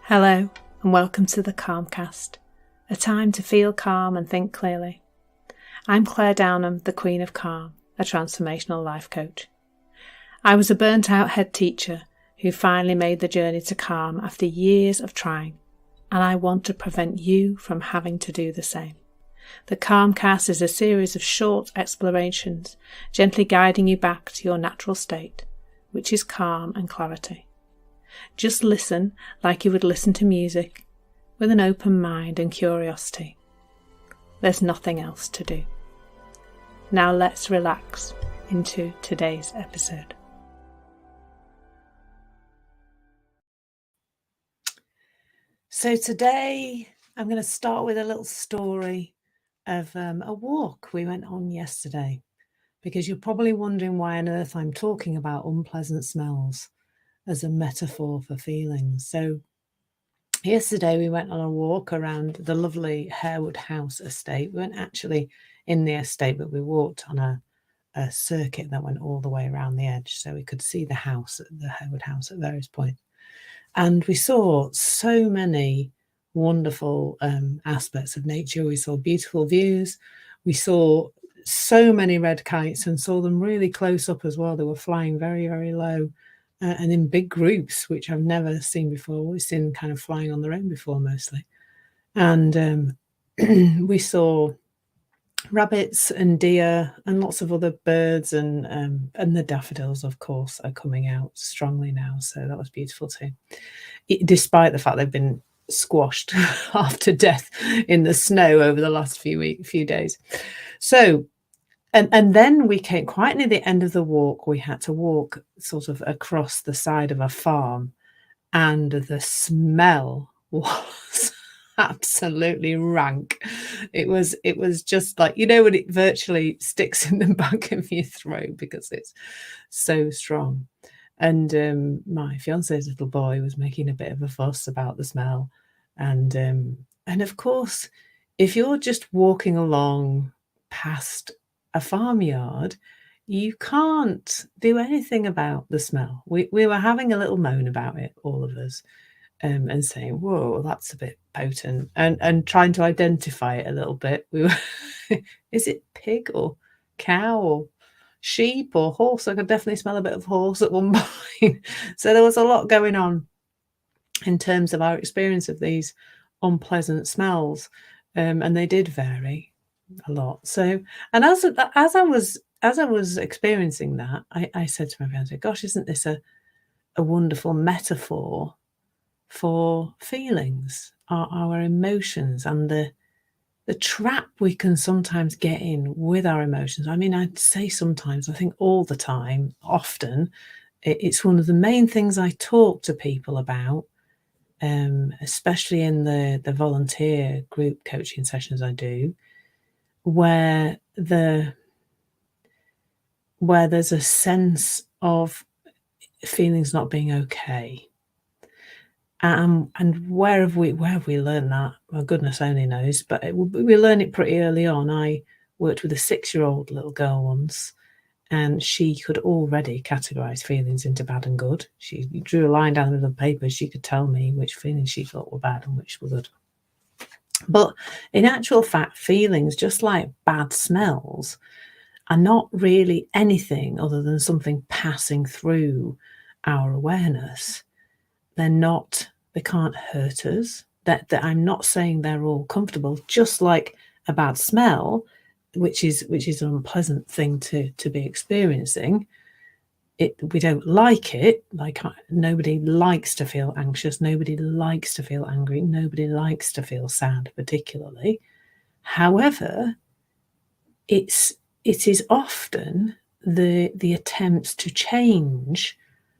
Hello and welcome to the Calmcast, a time to feel calm and think clearly. I'm Claire Downham, the Queen of Calm, a transformational life coach. I was a burnt out head teacher who finally made the journey to calm after years of trying, and I want to prevent you from having to do the same. The Calmcast is a series of short explorations, gently guiding you back to your natural state, which is calm and clarity. Just listen like you would listen to music, with an open mind and curiosity. There's nothing else to do. Now let's relax into today's episode. So today I'm going to start with a little story of a walk we went on yesterday, because you're probably wondering why on earth I'm talking about unpleasant smells as a metaphor for feelings. So yesterday we went on a walk around the lovely Harewood House estate. We weren't actually in the estate, but we walked on a circuit that went all the way around the edge, so we could see the house, the Harewood House, at various points. And we saw so many wonderful aspects of nature. We saw beautiful views. We saw so many red kites and saw them really close up as well. They were flying very, very low. And in big groups, which I've never seen before. We've seen kind of flying on their own before mostly. And we saw rabbits and deer and lots of other birds, and the daffodils, of course, are coming out strongly now. So that was beautiful too, despite the fact they've been squashed half to death in the snow over the last few days. So And then we came quite near the end of the walk. We had to walk sort of across the side of a farm, and the smell was absolutely rank. It was just like, when it virtually sticks in the back of your throat because it's so strong. And my fiance's little boy was making a bit of a fuss about the smell. And of course, if you're just walking along past a farmyard, you can't do anything about the smell. We were having a little moan about it, all of us, and saying, "Whoa, that's a bit potent," and trying to identify it a little bit. We were, is it pig or cow or sheep or horse? I could definitely smell a bit of horse at one point. So there was a lot going on in terms of our experience of these unpleasant smells, and they did vary a lot. So, and as I was experiencing that, I said to my fiance, "Gosh, isn't this a wonderful metaphor for feelings, our emotions, and the trap we can sometimes get in with our emotions?" I mean, I'd say sometimes, I think all the time, often, it's one of the main things I talk to people about, especially in the volunteer group coaching sessions I do, where there's a sense of feelings not being okay. And where have we learned that? Well, goodness only knows, but we learn it pretty early on. I worked with a 6-year-old little girl once, and she could already categorize feelings into bad and good. She drew a line down the middle of the paper. She could tell me which feelings she thought were bad and which were good. But in actual fact, feelings, just like bad smells, are not really anything other than something passing through our awareness. They can't hurt us. That I'm not saying they're all comfortable, just like a bad smell, which is an unpleasant thing to be experiencing. We don't like it. Like, nobody likes to feel anxious. Nobody likes to feel angry. Nobody likes to feel sad, particularly. However, it is often the attempts to change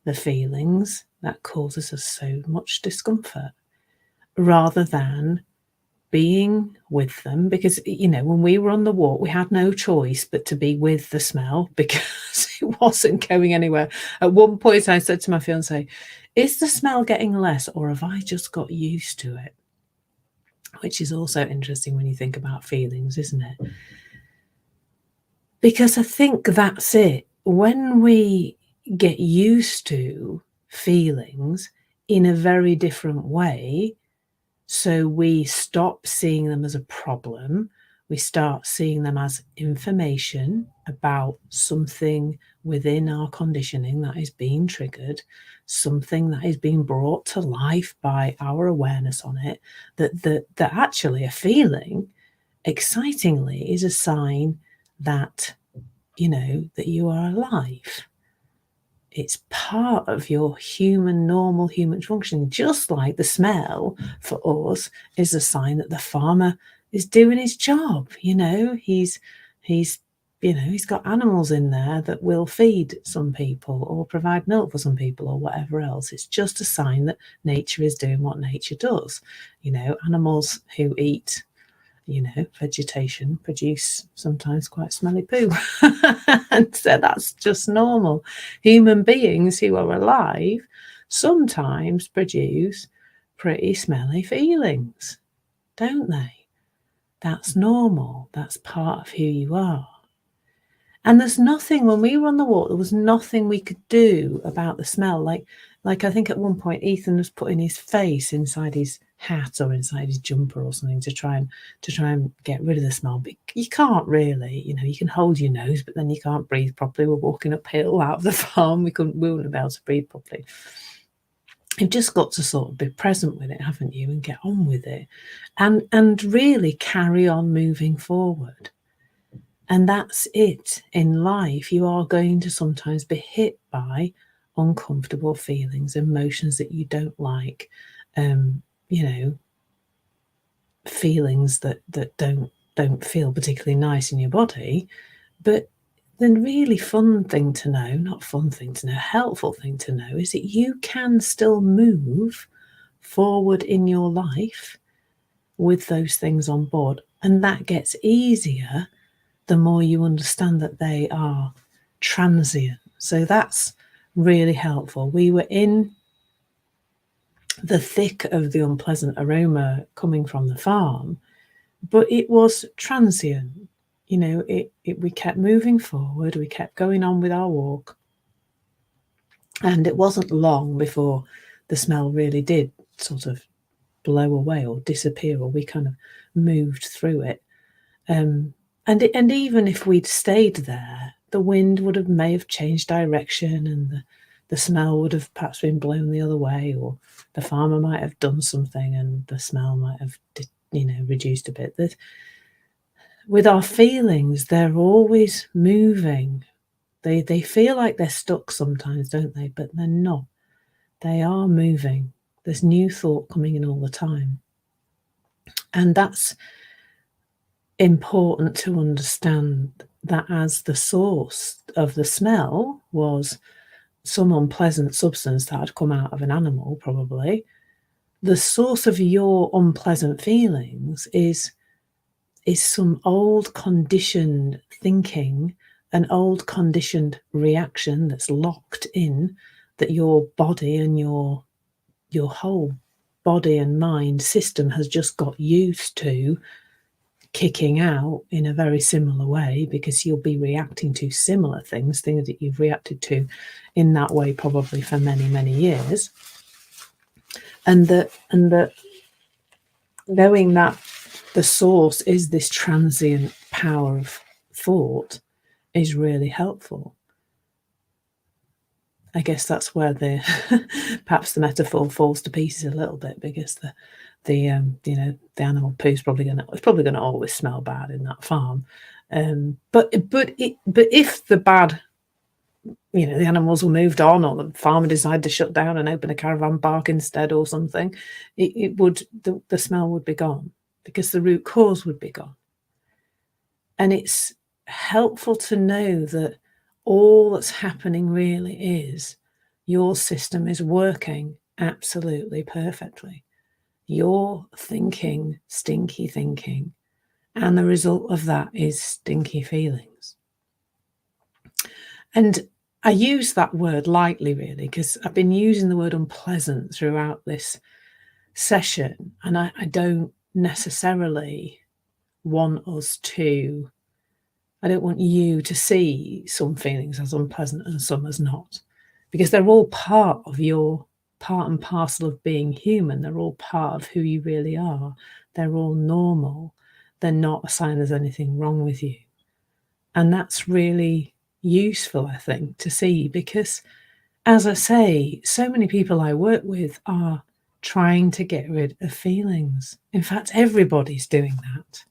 the feelings that causes us so much discomfort, rather than being with them. Because, when we were on the walk, we had no choice but to be with the smell because it wasn't going anywhere. At one point, I said to my fiance, "Is the smell getting less, or have I just got used to it?" Which is also interesting when you think about feelings, isn't it? Because I think that's it. When we get used to feelings, in a very different way. So we stop seeing them as a problem. We start seeing them as information about something within our conditioning that is being triggered, something that is being brought to life by our awareness on it, that actually a feeling, excitingly, is a sign that, that you are alive. It's part of your normal human function, just like the smell for us is a sign that the farmer is doing his job. He's got animals in there that will feed some people or provide milk for some people or whatever else. It's just a sign that nature is doing what nature does. Animals who eat vegetation produce sometimes quite smelly poo. And so that's just normal. Human beings who are alive sometimes produce pretty smelly feelings, don't they? That's normal. That's part of who you are. And there's nothing, when we were on the walk, there was nothing we could do about the smell. Like I think at one point Ethan was putting his face inside his hat or inside his jumper or something to try and get rid of the smell. But you can't really, you can hold your nose, but then you can't breathe properly. We're walking uphill out of the farm. We wouldn't be able to breathe properly. You've just got to sort of be present with it, haven't you, and get on with it, and really carry on moving forward. And that's it in life. You are going to sometimes be hit by uncomfortable feelings, emotions that you don't like, feelings that don't feel particularly nice in your body. But the really helpful thing to know is that you can still move forward in your life with those things on board. And that gets easier the more you understand that they are transient. So that's really helpful. We were in the thick of the unpleasant aroma coming from the farm, but it was transient. We kept moving forward, we kept going on with our walk, and it wasn't long before the smell really did sort of blow away or disappear, or we kind of moved through it. And even if we'd stayed there, the wind may have changed direction, and the smell would have perhaps been blown the other way, or the farmer might have done something and the smell might have reduced a bit. With our feelings, they're always moving. They feel like they're stuck sometimes, don't they? But they're not. They are moving. There's new thought coming in all the time. And that's important to understand, that as the source of the smell was some unpleasant substance that had come out of an animal, probably, the source of your unpleasant feelings is some old conditioned thinking, an old conditioned reaction that's locked in, that your body and your whole body and mind system has just got used to kicking out in a very similar way, because you'll be reacting to similar things that you've reacted to in that way probably for many, many years. And that knowing that the source is this transient power of thought is really helpful. I guess that's where perhaps the metaphor falls to pieces a little bit, because the animal poo is probably going to always smell bad in that farm. But if the bad, the animals were moved on, or the farmer decided to shut down and open a caravan park instead or something, the smell would be gone, because the root cause would be gone. And it's helpful to know that all that's happening really is your system is working absolutely perfectly. You're thinking stinky thinking, and the result of that is stinky feelings. And I use that word lightly, really, because I've been using the word unpleasant throughout this session, and I don't necessarily want I don't want you to see some feelings as unpleasant and some as not, because they're all part of your part and parcel of being human. They're all part of who you really are. They're all normal. They're not a sign there's anything wrong with you. And that's really useful, I think, to see, because, as I say, so many people I work with are trying to get rid of feelings. In fact, everybody's doing that.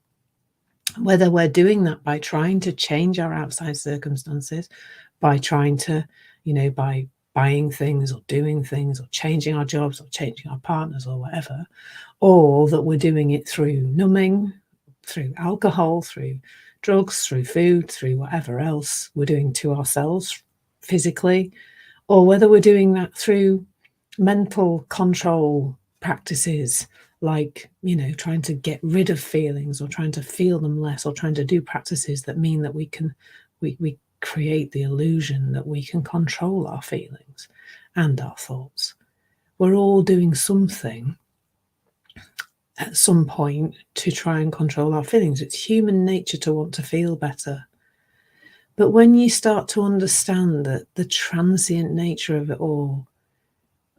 Whether we're doing that by trying to change our outside circumstances, by trying to, by buying things or doing things or changing our jobs or changing our partners or whatever, or that we're doing it through numbing, through alcohol, through drugs, through food, through whatever else we're doing to ourselves physically, or whether we're doing that through mental control practices, like, trying to get rid of feelings or trying to feel them less, or trying to do practices that mean that we create the illusion that we can control our feelings and our thoughts. We're all doing something at some point to try and control our feelings. It's human nature to want to feel better. But when you start to understand that the transient nature of it all,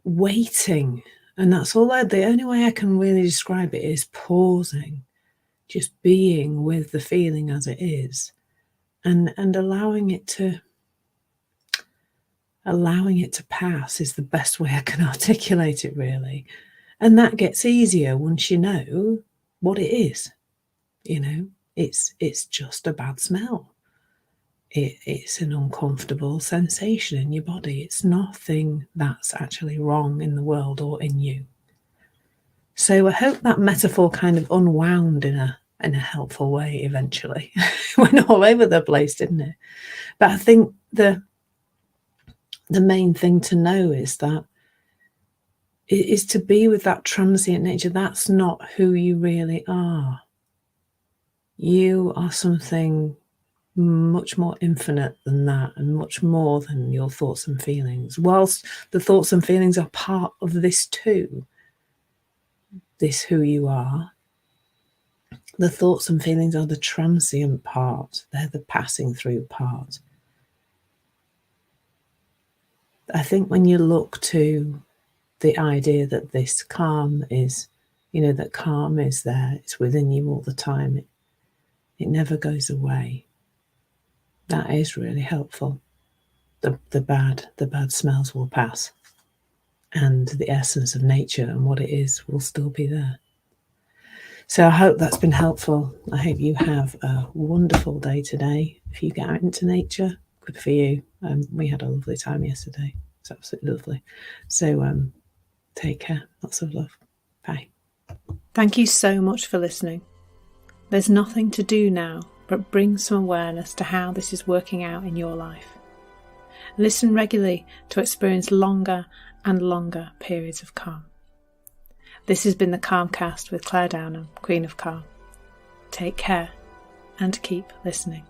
waiting, and that's all the only way I can really describe it is pausing, just being with the feeling as it is, and allowing it to pass is the best way I can articulate it, really. And that gets easier once you know what it is. It's just a bad smell. It's an uncomfortable sensation in your body. It's nothing that's actually wrong in the world or in you. So I hope that metaphor kind of unwound in a helpful way eventually. It went all over the place, didn't it? But I think the main thing to know is that it is to be with that transient nature. That's not who you really are. You are something much more infinite than that, and much more than your thoughts and feelings. Whilst the thoughts and feelings are part of this too, this who you are, the thoughts and feelings are the transient part. They're the passing through part. I think when you look to the idea that this calm is, that calm is there, it's within you all the time, it never goes away. That is really helpful. The bad smells will pass, and the essence of nature and what it is will still be there. So I hope that's been helpful. I hope you have a wonderful day today. If you get out into nature, good for you. We had a lovely time yesterday. It's absolutely lovely. So take care. Lots of love. Bye. Thank you so much for listening. There's nothing to do now but bring some awareness to how this is working out in your life. Listen regularly to experience longer and longer periods of calm. This has been the Calmcast with Claire Downham, Queen of Calm. Take care and keep listening.